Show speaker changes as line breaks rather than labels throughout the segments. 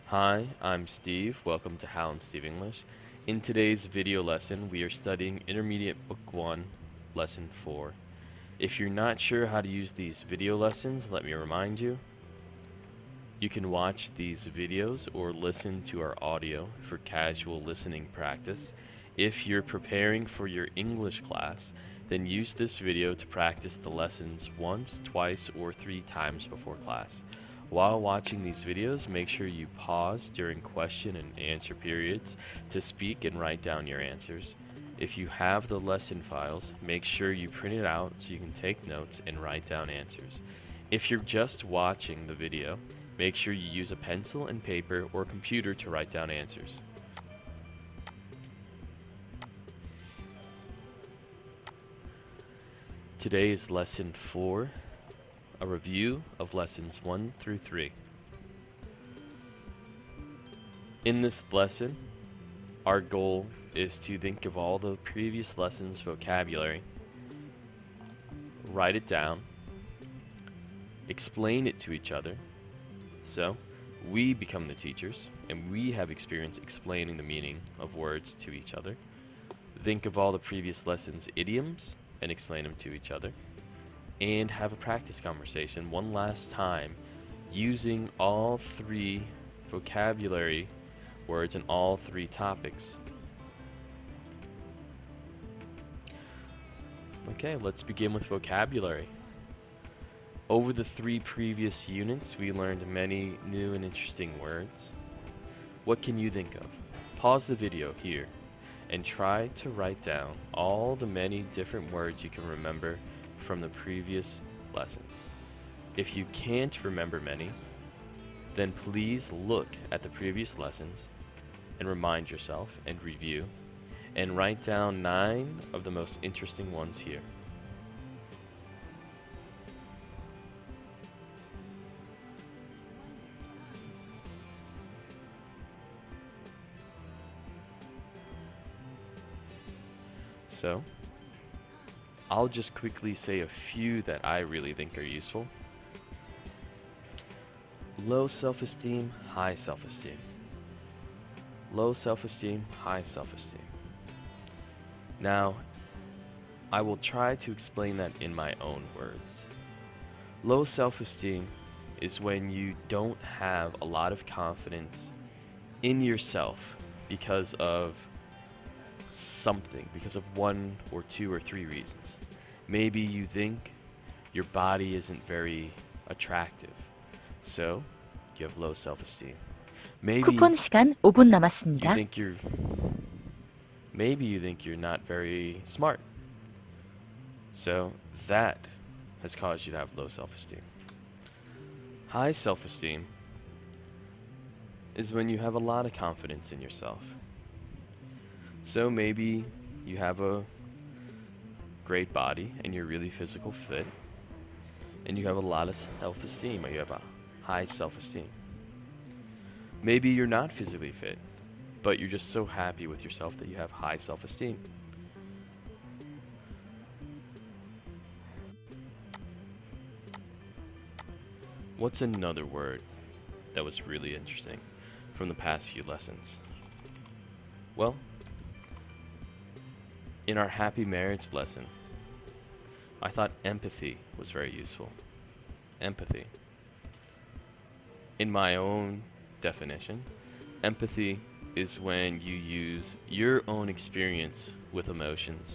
Hi, I'm Steve. Welcome to Hal and Steve English. In today's video lesson, we are studying Intermediate Book 1, Lesson 4. If you're not sure how to use these video lessons, let me remind you. You can watch these videos or listen to our audio for casual listening practice. If you're preparing for your English class, then use this video to practice the lessons once, twice, or 3 times before class. While watching these videos, make sure you pause during question and answer periods to speak and write down your answers. If you have the lesson files, make sure you print it out so you can take notes and write down answers. If you're just watching the video, make sure you use a pencil and paper or computer to write down answers. Today is Lesson 4. A review of lessons 1 through 3. In this lesson, our goal is to think of all the previous lessons' vocabulary, write it down, explain it to each other, so we become the teachers and we have experience explaining the meaning of words to each other. Think of all the previous lessons' idioms and explain them to each other. And have a practice conversation one last time using all 3 vocabulary words in all 3 topics. Okay, let's begin with vocabulary. Over the 3 previous units, we learned many new and interesting words. What can you think of? Pause the video here and try to write down all the many different words you can remember from the previous lessons. If you can't remember many, then please look at the previous lessons and remind yourself and review and write down 9 of the most interesting ones here. So, I'll just quickly say a few that I really think are useful. Low self-esteem, high self-esteem. Low self-esteem, high self-esteem. Now, I will try to explain that in my own words. Low self-esteem is when you don't have a lot of confidence in yourself because of something, because of 1 or 2 or 3 reasons. Maybe you think your body isn't very attractive, so you have low self-esteem. Maybe
쿠폰 시간 5분
you
남았습니다.
think you're not very smart, so that has caused you to have low self-esteem. High self-esteem is when you have a lot of confidence in yourself. So maybe you have a great body and you're really physical fit and you have a lot of self-esteem, or you have a high self-esteem. Maybe you're not physically fit, but you're just so happy with yourself that you have high self-esteem. What's another word that was really interesting from the past few lessons? Well, in our happy marriage lesson, I thought empathy was very useful. Empathy. In my own definition, empathy is when you use your own experience with emotions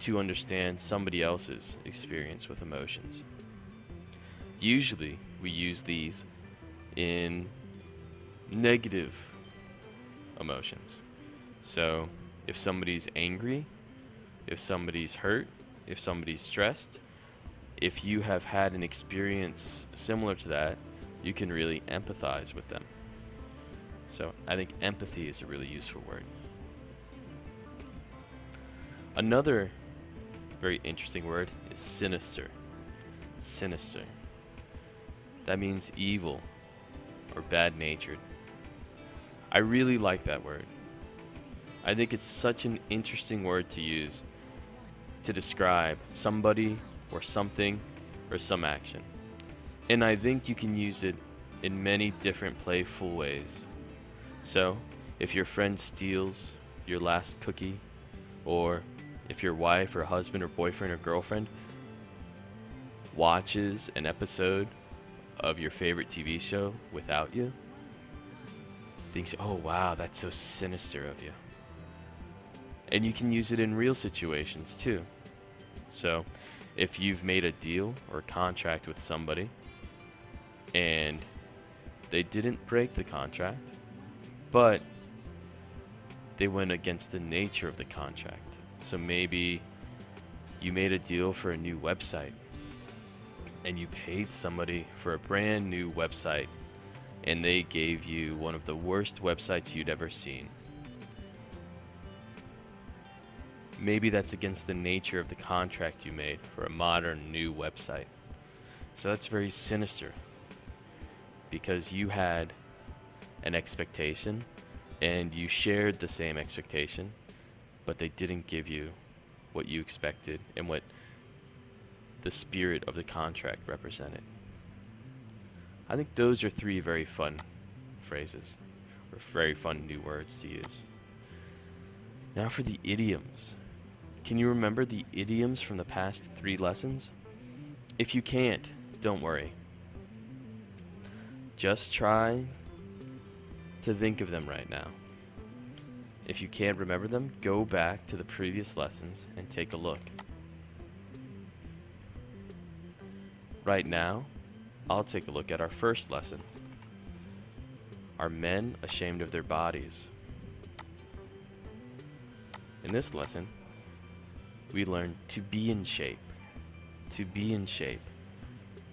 to understand somebody else's experience with emotions. Usually, we use these in negative emotions. So, if somebody's angry, if somebody's hurt, if somebody's stressed, if you have had an experience similar to that, you can really empathize with them. So I think empathy is a really useful word. Another very interesting word is sinister. Sinister. That means evil or bad-natured. I really like that word. I think it's such an interesting word to use to describe somebody or something or some action. And I think you can use it in many different playful ways. So, if your friend steals your last cookie, or if your wife or husband or boyfriend or girlfriend watches an episode of your favorite TV show without you, thinks, oh wow, that's so sinister of you. And you can use it in real situations too. So, if you've made a deal or contract with somebody and they didn't break the contract, but they went against the nature of the contract. So maybe you made a deal for a new website and you paid somebody for a brand new website and they gave you one of the worst websites you'd ever seen. Maybe that's against the nature of the contract you made for a modern new website. So that's very sinister because you had an expectation and you shared the same expectation, but they didn't give you what you expected and what the spirit of the contract represented. I think those are three very fun phrases, or very fun new words to use. Now for the idioms. Can you remember the idioms from the past 3 lessons? If you can't, don't worry. Just try to think of them right now. If you can't remember them, go back to the previous lessons and take a look. Right now, I'll take a look at our first lesson. Are men ashamed of their bodies? In this lesson, we learned to be in shape. To be in shape,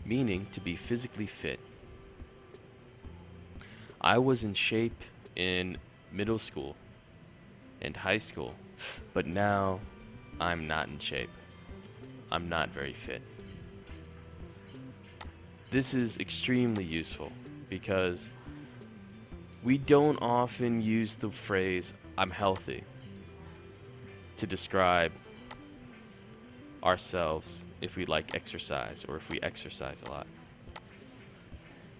meaning to be physically fit. I was in shape in middle school and high school, but now I'm not in shape. I'm not very fit. This is extremely useful because we don't often use the phrase I'm healthy to describe ourselves if we like exercise or if we exercise a lot.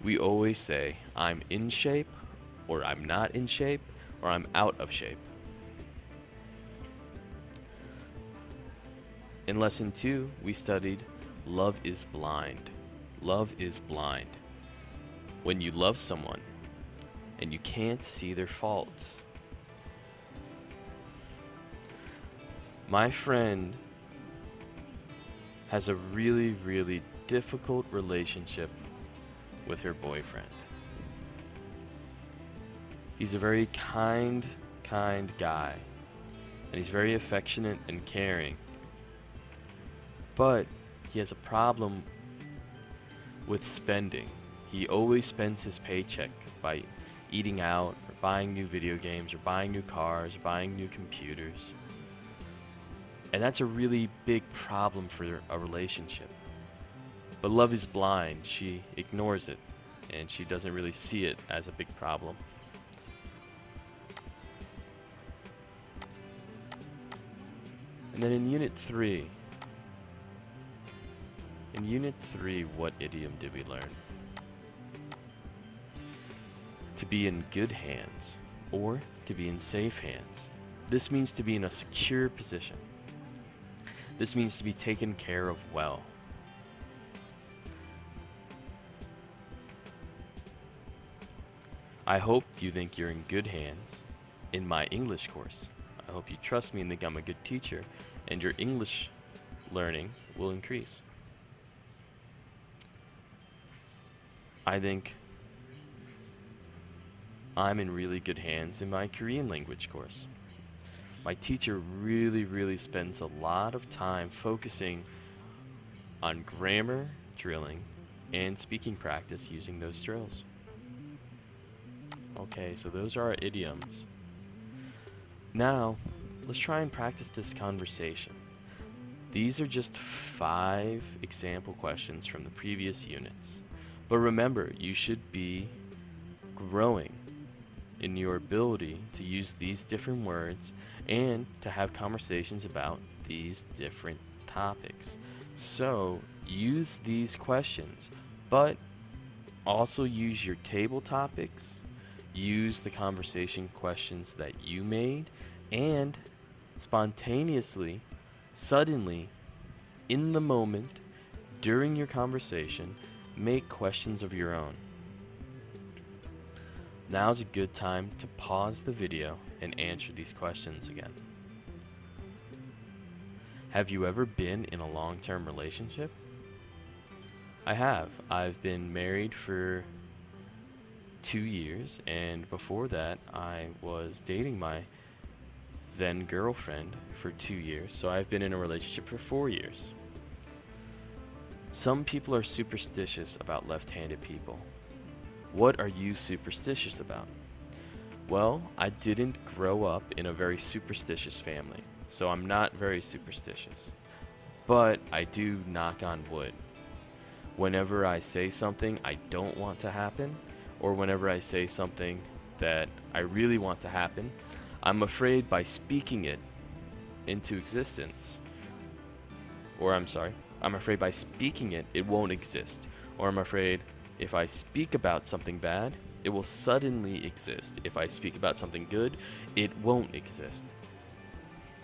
We always say I'm in shape, or I'm not in shape, or I'm out of shape. In lesson 2, we studied love is blind. Love is blind. When you love someone and you can't see their faults. My friend has a really, really difficult relationship with her boyfriend. He's a very kind guy, and he's very affectionate and caring. But he has a problem with spending. He always spends his paycheck by eating out, or buying new video games, or buying new cars, or buying new computers. And that's a really big problem for a relationship. But love is blind. She ignores it, and she doesn't really see it as a big problem. And then in Unit 3, what idiom did we learn? To be in good hands, or to be in safe hands. This means to be in a secure position. This means to be taken care of well. I hope you think you're in good hands in my English course. I hope you trust me and think I'm a good teacher, and your English learning will increase. I think I'm in really good hands in my Korean language course. My teacher really spends a lot of time focusing on grammar drilling and speaking practice using those drills. Okay, so those are our idioms. Now, let's try and practice this conversation. These are just 5 example questions from the previous units. But remember, you should be growing in your ability to use these different words and to have conversations about these different topics. So, use these questions, but Also use your table topics, use the conversation questions that you made, and spontaneously, suddenly, in the moment, during your conversation, make questions of your own. Now's a good time to pause the video and answer these questions again. Have you ever been in a long-term relationship? I have. I've been married for 2 years, and before that I was dating my then girlfriend for 2 years, so I've been in a relationship for 4 years. Some people are superstitious about left-handed people. What are you superstitious about? Well, I didn't grow up in a very superstitious family, so I'm not very superstitious. But I do knock on wood. Whenever I say something I don't want to happen, or whenever I say something that I really want to happen, I'm afraid by speaking it into existence, I'm afraid by speaking it, it won't exist. Or I'm afraid if I speak about something bad, it will suddenly exist. If I speak about something good, it won't exist.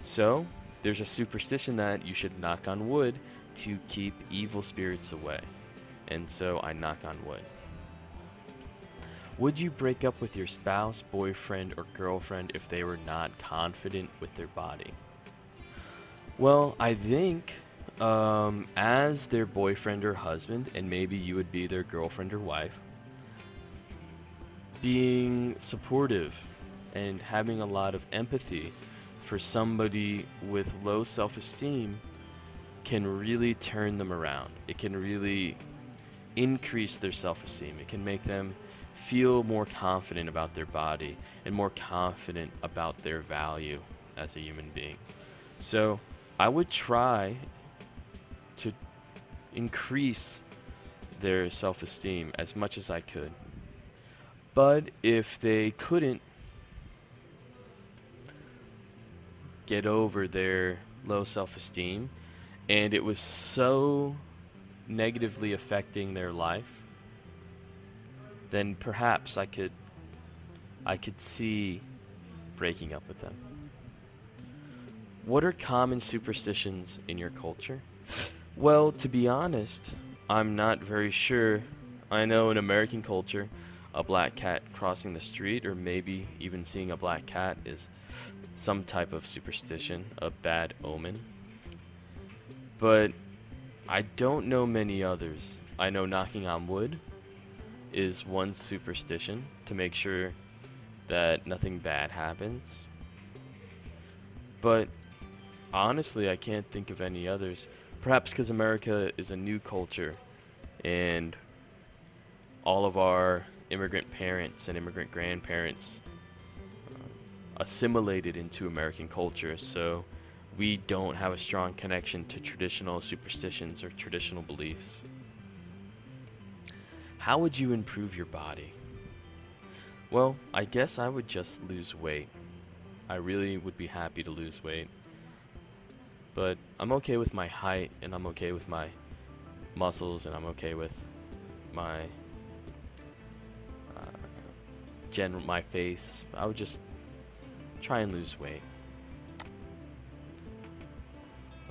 So, there's a superstition that you should knock on wood to keep evil spirits away. And so I knock on wood. Would you break up with your spouse, boyfriend, or girlfriend if they were not confident with their body? Well, I think as their boyfriend or husband, and maybe you would be their girlfriend or wife, being supportive and having a lot of empathy for somebody with low self-esteem can really turn them around. It can really increase their self-esteem. It can make them feel more confident about their body and more confident about their value as a human being. So I would try to increase their self-esteem as much as I could. But if they couldn't get over their low self-esteem and it was so negatively affecting their life, then perhaps I could see breaking up with them. What are common superstitions in your culture? Well, to be honest, I'm not very sure. I know in American culture, a black cat crossing the street, or maybe even seeing a black cat, is some type of superstition, a bad omen. But I don't know many others. I know knocking on wood is one superstition to make sure that nothing bad happens. But honestly, I can't think of any others. Perhaps because America is a new culture and all of our immigrant parents and immigrant grandparents assimilated into American culture, so we don't have a strong connection to traditional superstitions or traditional beliefs. How would you improve your body? Well, I guess I would just lose weight. I really would be happy to lose weight. But I'm okay with my height, and I'm okay with my muscles, and I'm okay with my my face. I would just try and lose weight.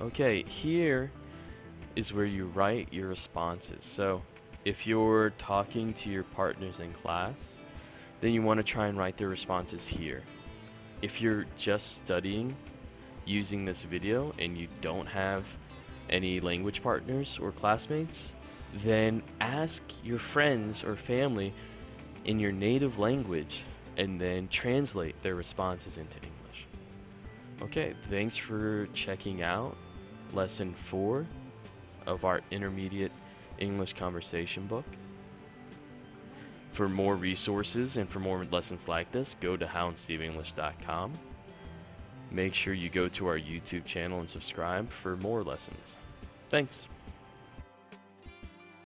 Okay, here is where you write your responses. So if you're talking to your partners in class, then you want to try and write their responses here. If you're just studying using this video and you don't have any language partners or classmates, then ask your friends or family in your native language and then translate their responses into English. Okay, thanks for checking out lesson 4 of our intermediate English conversation book. For more resources and for more lessons like this, go to howandsteveenglish.com. Make sure you go to our YouTube channel and subscribe for more lessons. Thanks.